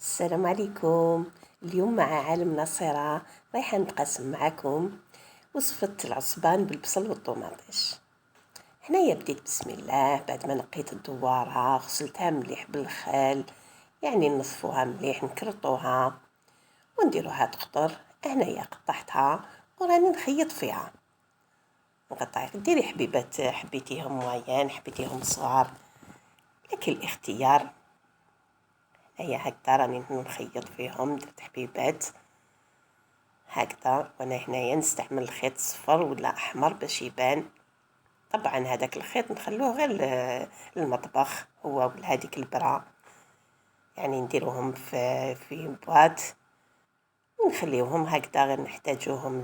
السلام عليكم. اليوم مع عالم نصيرة رايحة نتقاسم معكم وصفة العصبان بالبصل والطوماطيش. هنايا بديت بسم الله، بعد ما نقيت الدوارة غسلتها مليح بالخل، يعني نصفوها مليح نكرطوها ونديروها تقطر. هنايا قطعتها وراني نخيط فيها، نقطع ديري حبيبات حبيتيهم موين حبيتيهم صغار، لكن الاختيار. هيا هكذا راني نخيط فيهم، درت حبيبات هكذا. وانا هنايا نستعمل الخيط صفر ولا احمر باش يبان. طبعا هذاك الخيط نخلوه غير للمطبخ هو ولا هذيك البرا، يعني نديروهم في بواط ونخليوهم هكذا، غير نحتاجوهم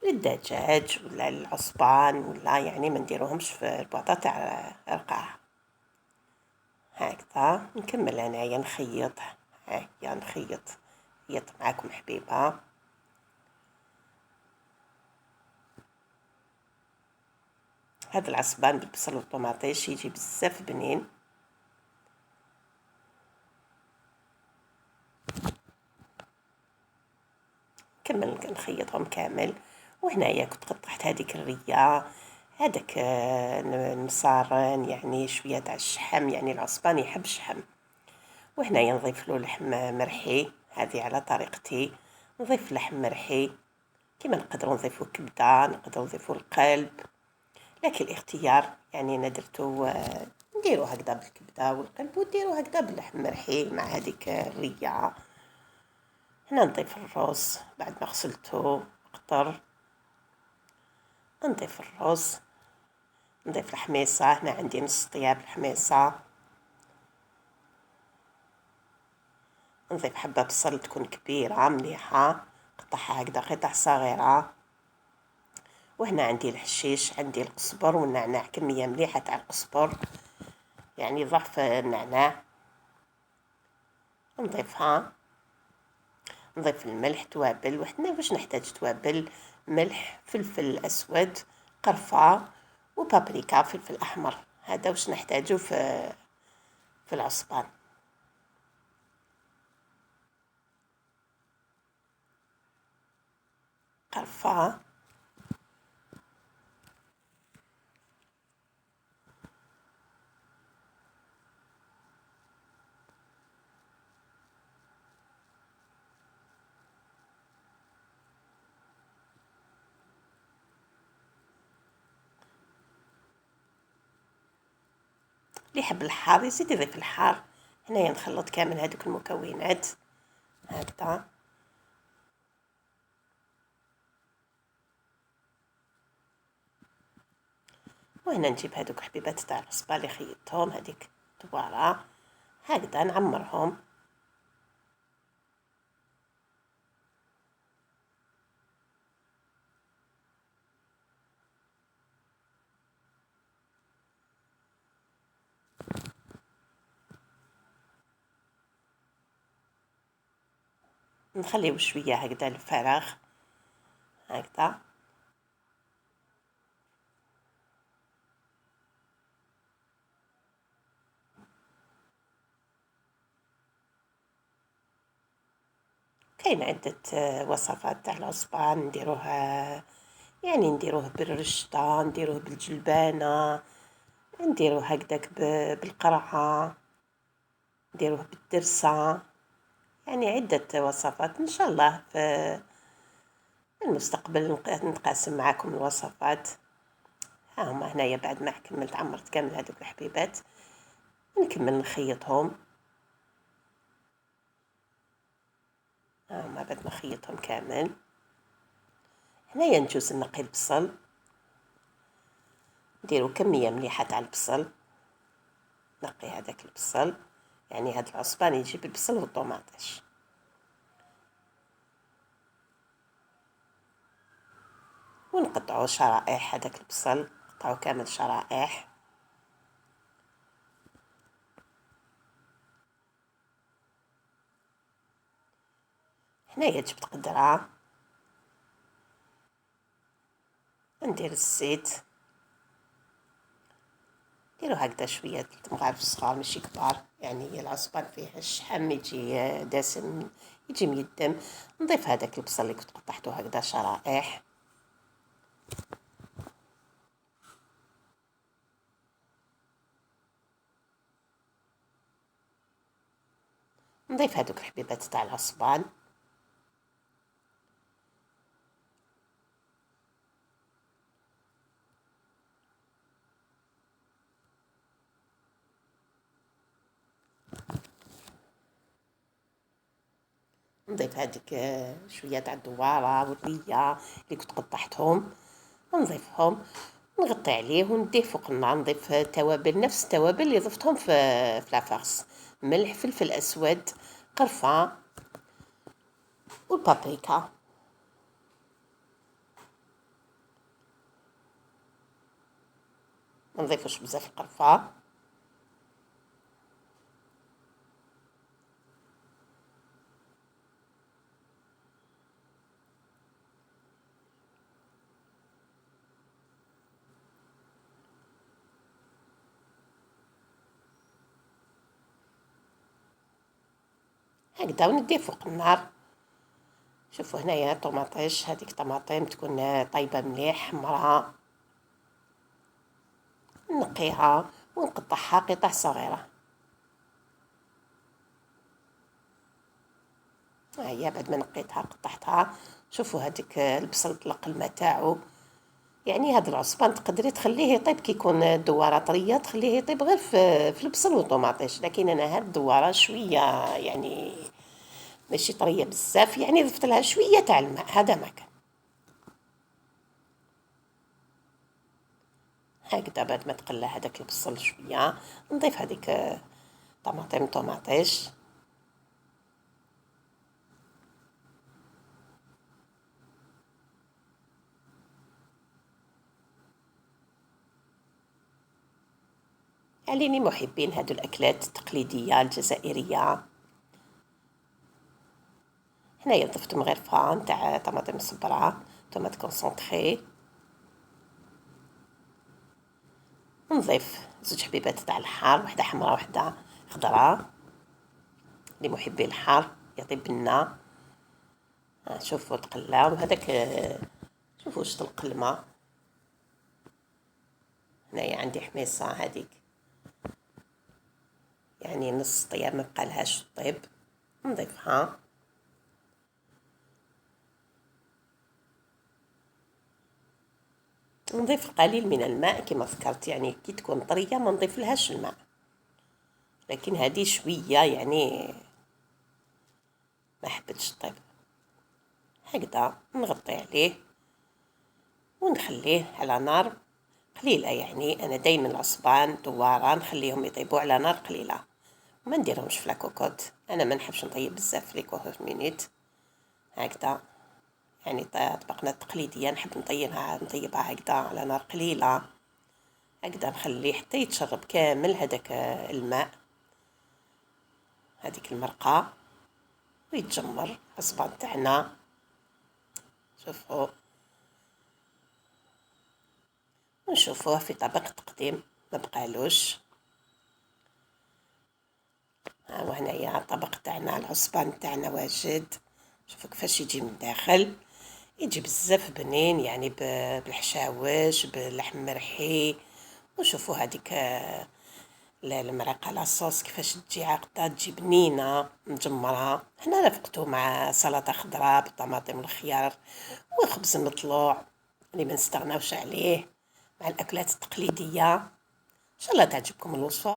للدجاج ولا العصبان، ولا يعني ما نديروهمش في البواطه تاع رقاع. هكذا نكمل انايا نخيط. هيا نخيط معاكم حبيبه. هذا العصبان بالبصل والطوماطيش يجي بزاف بنين. كمل نخيطهم كامل. وهنايا كنت قطعت هذيك الرية، هذاك المصارن، يعني شوية تاع الشحم، يعني العصبان يحب الشحم. وهنايا نضيف له لحم مرحي، هذه على طريقتي، نضيف لحم مرحي. كما نقدروا نضيفوا كبده، نقدروا نضيفوا القلب، لكن الاختيار. يعني انا درتو نديرو هكذا بالكبده والقلب، وديرو هكذا باللحم مرحي مع هذيك الريه. هنا نضيف الرز بعد ما غسلته قطر، نضيف الرز، نضيف الحميصه. هنا عندي نص طياب الحميصه، نضيف حبه بصل تكون كبيره مليحه، قطعها هكذا قطع صغيره. وهنا عندي الحشيش، عندي القزبر والنعناع، كميه مليحه تاع القزبر، يعني ضعف النعناع نضيفها. نضيف الملح، توابل، وحنا واش نحتاج توابل: ملح، فلفل اسود، قرفه، وبابريكا، فلفل احمر. هذا واش نحتاجو في العصبان. قرفه، اللي يحب الحار يزيد يضيف الحار. هنايا نخلط كامل هذوك المكونات هكذا. وهنا نجيب هذوك حبيبات تاع العصبة اللي خيطتهم، هذيك دوارة هكذا نعمرهم. نخليو شوية هكذا الفراغ هكذا. كاين عدة وصفات تاع العصبان نديروه، يعني نديروه بالرشطة، نديروه بالجلبانة، نديروه هكذاك بالقرعة، نديروه بالدرسة، يعني عدة وصفات. إن شاء الله في المستقبل نتقاسم معكم الوصفات. ها هما هنايا بعد ما كملت عمرت كامل هذوك الحبيبات، نكمل نخيطهم. ها هما بعد ما نخيطهم كامل. هنايا نجوز نقي البصل، نديرو كمية مليحة تاع البصل، نقي هذاك البصل، يعني هاد العصبان يجي بالبصل والطوماطيش. ونقطعو شرائح هذاك البصل، نقطعو كامل شرائح. هنايا جبت قدرة، ندير الزيت، ديروا هكذا شويه 3 مغارف صغار ماشي كبار، يعني العصبان فيه الشحم يجي دسم، يجي ميدم. نضيف هذاك البصل اللي كنت قطعته هكذا شرائح، نضيف هذوك الحبيبات تاع العصبان، نضيف هذيك شويه تاع الدواره والريه اللي كنت قطعتهم، نضيفهم، نغطي عليه ونديه فوق النار. نضيف توابل، نفس التوابل اللي ضفتهم في لافارس: ملح، فلفل اسود، قرفه والبابريكا. ما نضيفوش بزاف القرفه. هكذا ونديه فوق النار. شوفوا هنايا طوماطيش، هذيك طماطم تكون طيبه مليح حمراء، نقيها ونقطعها قطع صغيره. هي بعد ما نقيتها قطعتها. شوفوا هذيك البصل طلق الماء تاعو. يعني هذا العصبان تقدري تخليه يطيب كي يكون الدواره طريه، تخليه يطيب غير في البصل والطوماطيش. لكن انا هاد الدواره شويه يعني ماشي طريه بزاف، يعني ضفت لها شويه تاع الماء، هذا ما كان. هكذا بعد ما تقلى هذاك البصل شويه، نضيف هذيك طماطيش. عليني محبين هادو الأكلات التقليدية الجزائرية. هنايا ضفت مغرفة نتاع طماطم صبرة، طماط كونسونطخي. نضيف 2 حبيبات تاع الحار، وحدة حمراء وحدة خضراء، لمحبي الحار يطيب بنة. شوفوا تقلى، وهذاك شوفوا واش طلق الماء. هنايا عندي حميصة هذيك، يعني نص طياب ما بقالهاش طيب، نضيفها. نضيف قليل من الماء كما ذكرت، يعني كي تكون طريه ما نضيف لهاش الماء، لكن هذه شويه يعني ما حبتش طيب. هكذا نغطي عليه ونخليه على نار قليله. يعني انا دايما العصبان دواره نخليهم يطيبوا على نار قليله، وما نديرهمش في لاكوكوت. انا ما نحبش نطيب بزاف في ليكوكوت مينيت. هكذا يعني طبقنا التقليديه نحب نطيبها هكذا على نار قليله. هكذا نخليه حتى يتشرب كامل هذاك الماء، هذيك المرقه، ويتجمر العصبان تاعنا. شوفوا، ونشوفوه في طبق تقديم ما بقالوش. ها هو هنايا الطبق تاعنا، العصبان تاعنا واجد. شوفوا كيفاش يجي من الداخل، يجي بزاف بنين، يعني بالحشاوش باللحم مرحي. وشوفوا هذيك المرقه لاصوص كيفاش تجي عاقده، تجي بنينه مجمره. هنا رافقته مع سلطه خضراء بالطماطم والخيار وخبز مطلوع اللي ما نستغناوش عليه مع الاكلات التقليديه. ان شاء الله تعجبكم الوصفه.